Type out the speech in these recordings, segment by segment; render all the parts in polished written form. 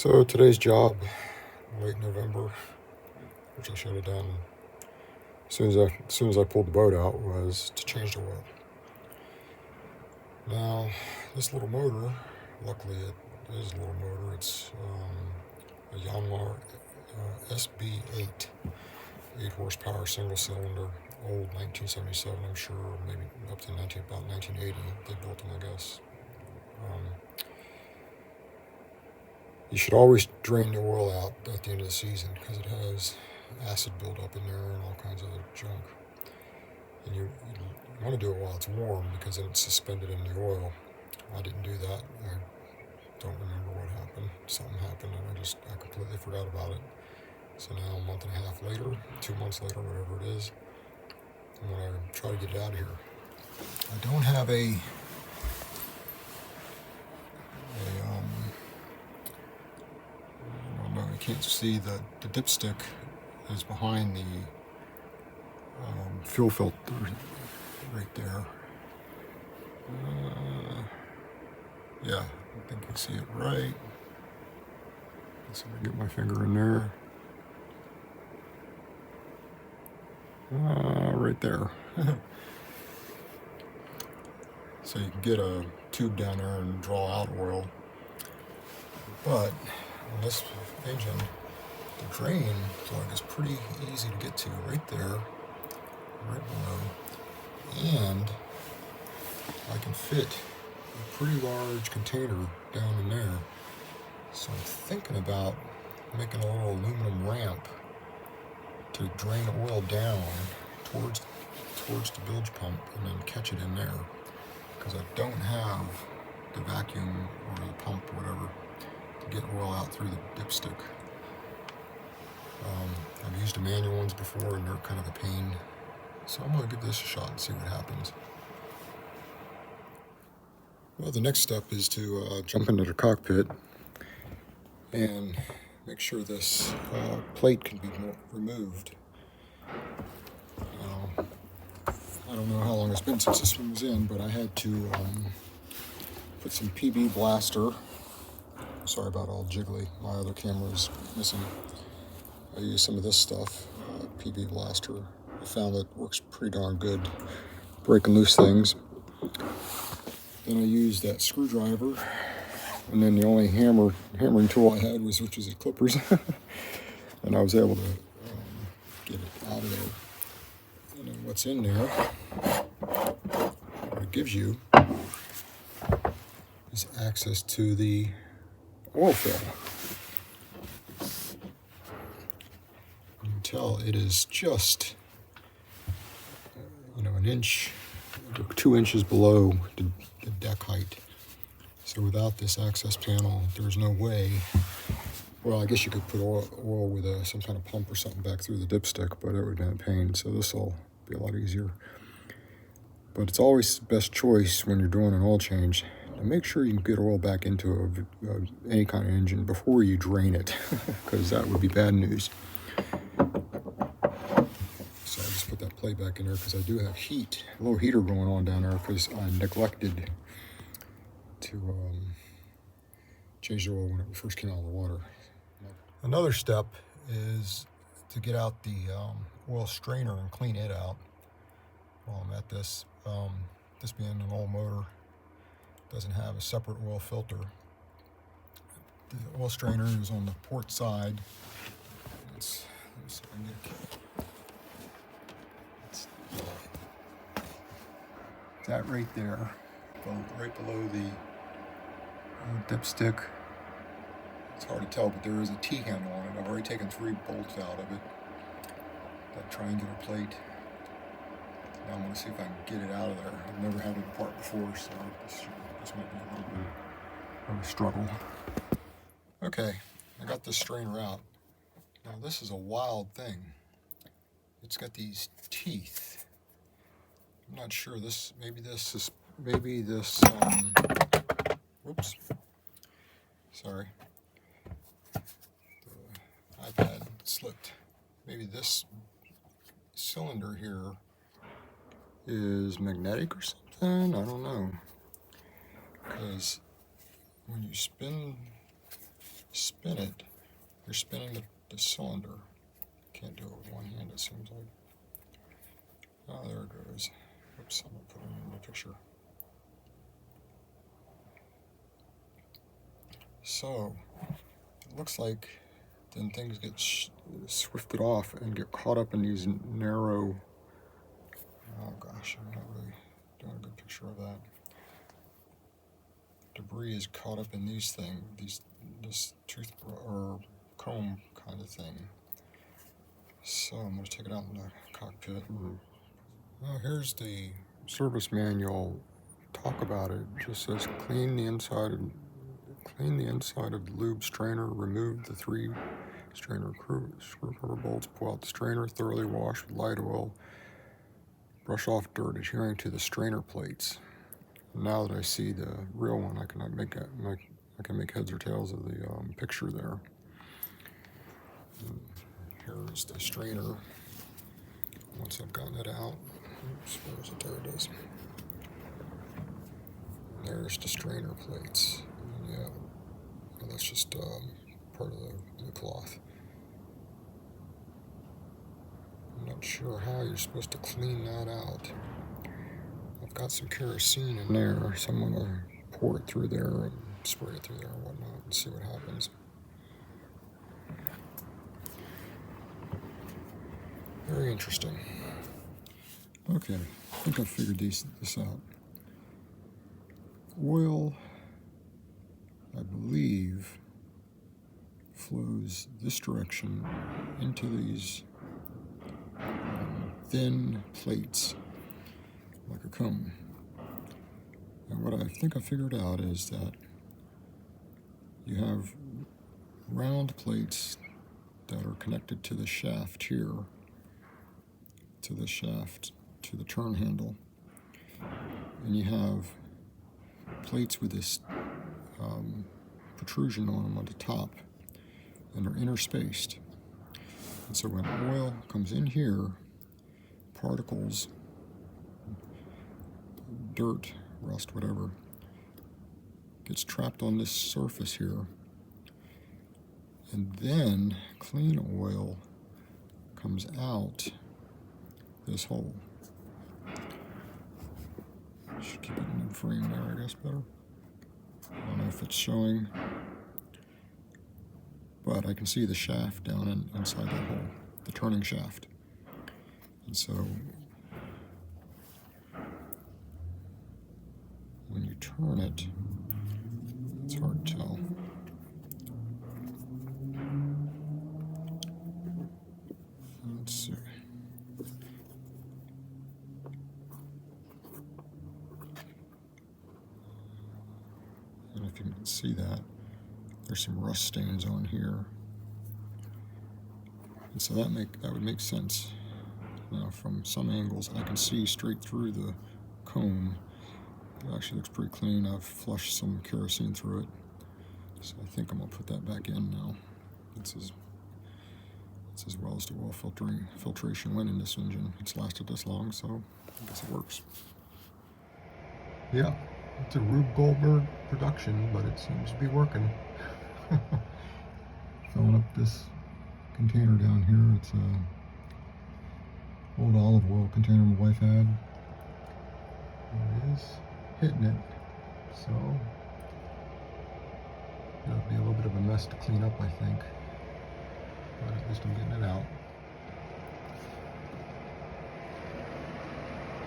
So today's job, late November, which I should have done as soon as I pulled the boat out, was to change the oil. Now, this little motor, luckily it is a little motor. It's a Yanmar SB8 8 horsepower single cylinder, old 1977, I'm sure, maybe up to about 1980. They built them, I guess. You should always drain the oil out at the end of the season because it has acid buildup in there and all kinds of other junk. And you want to do it while it's warm because then it's suspended in the oil. I didn't do that. I don't remember what happened. Something happened and I completely forgot about it. So now a month and a half later, 2 months later, whatever it is, I'm going to try to get it out of here. I don't have I can't see the dipstick is behind the fuel filter right there. Yeah, I think you can see it right. Let's see if I get my finger in there. Right there. So you can get a tube down there and draw out oil. But on this engine, the drain plug is pretty easy to get to right there, right below. And I can fit a pretty large container down in there. So I'm thinking about making a little aluminum ramp to drain oil down towards the bilge pump and then catch it in there. Because I don't have the vacuum or the pump or whatever to get oil out through the dipstick. I've used the manual ones before and they're kind of a pain. So I'm going to give this a shot and see what happens. Well, the next step is to jump into the cockpit and make sure this plate can be removed. I don't know how long it's been since this one was in, but I had to put some PB blaster. Sorry about all jiggly. My other camera is missing. I used some of this stuff, PB blaster. I found that it works pretty darn good, breaking loose things. Then I used that screwdriver, and then the only hammering tool I had was which is the clippers, and I was able to get it out of there. And then what's in there, what it gives you is access to the oil fill. You can tell it is just, an inch, 2 inches below the deck height. So without this access panel, there's no way. Well, I guess you could put oil with some kind of pump or something back through the dipstick, but it would have been a pain. So this will be a lot easier. But it's always the best choice when you're doing an oil change to make sure you can get oil back into any kind of engine before you drain it, because that would be bad news. So I just put that plate back in there because I do have a little heater going on down there because I neglected to change the oil when it first came out of the water. Another step is to get out the oil strainer and clean it out while I'm at this. This being an old motor, doesn't have a separate oil filter. The oil strainer is on the port side. Let me see if I can get it. It's that right there, right below the dipstick. It's hard to tell, but there is a T-handle on it. I've already taken 3 bolts out of it. That triangular plate. Now I'm going to see if I can get it out of there. I've never had it apart before, so this might be a little bit of a struggle. Okay, I got this strainer out. Now this is a wild thing. It's got these teeth. I'm not sure. Maybe this. Whoops. Sorry. The iPad slipped. Maybe this cylinder here is magnetic or something. I don't know. Because when you spin spin it, you're spinning the cylinder. Can't do it with one hand, it seems like. Oh, there it goes. Oops, I'm going to put it in the picture. So, it looks like then things get swifted off and get caught up in these narrow, oh gosh, I'm not really doing a good picture of that. Debris is caught up in these things, this tooth or comb kind of thing. So I'm going to take it out in the cockpit. Well, here's the service manual. Talk about it. It just says clean the inside of the lube strainer, remove the 3 strainer screw cover bolts, pull out the strainer, thoroughly wash with light oil, brush off dirt adhering to the strainer plates. Now that I see the real one, I can make heads or tails of the picture there. And here's the strainer. Once I've gotten it out, oops, where is it? There it is. And there's the strainer plates. And yeah, well, that's just part of the cloth. I'm not sure how you're supposed to clean that out. I've got some kerosene in there, so I'm going to pour it through there and spray it through there and whatnot and see what happens. Very interesting. Okay, I think I figured this out. Oil, I believe, flows this direction into these thin plates, like a comb. And what I think I figured out is that you have round plates that are connected to the shaft here, to the turn handle, and you have plates with this protrusion on them on the top, and they're interspaced. And so when oil comes in here, particles, dirt, rust, whatever, gets trapped on this surface here, and then clean oil comes out this hole. Should keep it in the frame there, I guess, better. I don't know if it's showing, but I can see the shaft down inside that hole, the turning shaft. And so when you turn it, it's hard to tell. Let's see. And if you can see that, there's some rust stains on here. And so that would make sense. Now from some angles I can see straight through the comb. It actually looks pretty clean. I've flushed some kerosene through it. So I think I'm going to put that back in now. It's as well as the oil filtration went in this engine. It's lasted this long, so I guess it works. Yeah, it's a Rube Goldberg production, but it seems to be working. Filling up this container down here. It's a old olive oil container my wife had. It is hitting it, so it'll be a little bit of a mess to clean up, I think, but at least I'm getting it out.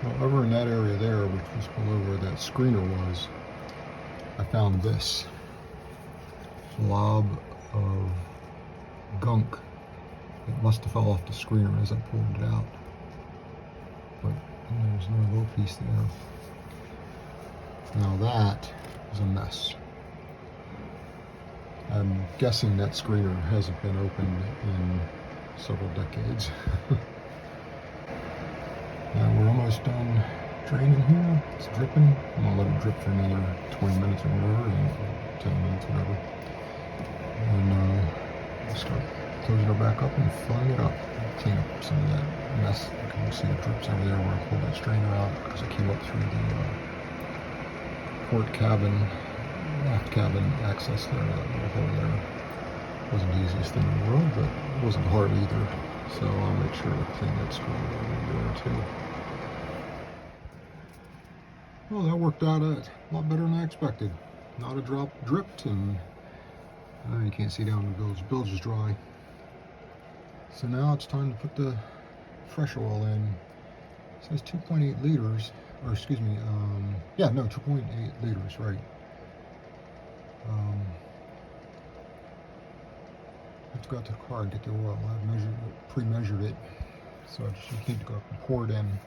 Now, over in that area there, which was below where that screener was, I found this blob of gunk. It must have fell off the screener as I pulled it out, but there's no little piece there. Now that is a mess. I'm guessing that screener hasn't been opened in several decades. Now we're almost done draining here. It's dripping. I'm gonna let it drip for another 20 minutes or whatever, and 10 minutes, whatever. And I'll start closing it back up and filling it up. Clean up some of that mess. You can see the drips over there where I pulled that strainer out because it came up through the port cabin loft cabin access there, that little hole there. Wasn't the easiest thing in the world, but it wasn't hard either. So I'll make sure to clean that screw there too. Well, that worked out a lot better than I expected. Not a drop dripped, and you can't see down the bilge. The bilge is dry. So now it's time to put the fresh oil in. It says 2.8 liters, or excuse me, yeah, no, 2.8 liters, right. I have to go out to the car and get the oil. I've pre-measured it, so I just need to go up and pour it in.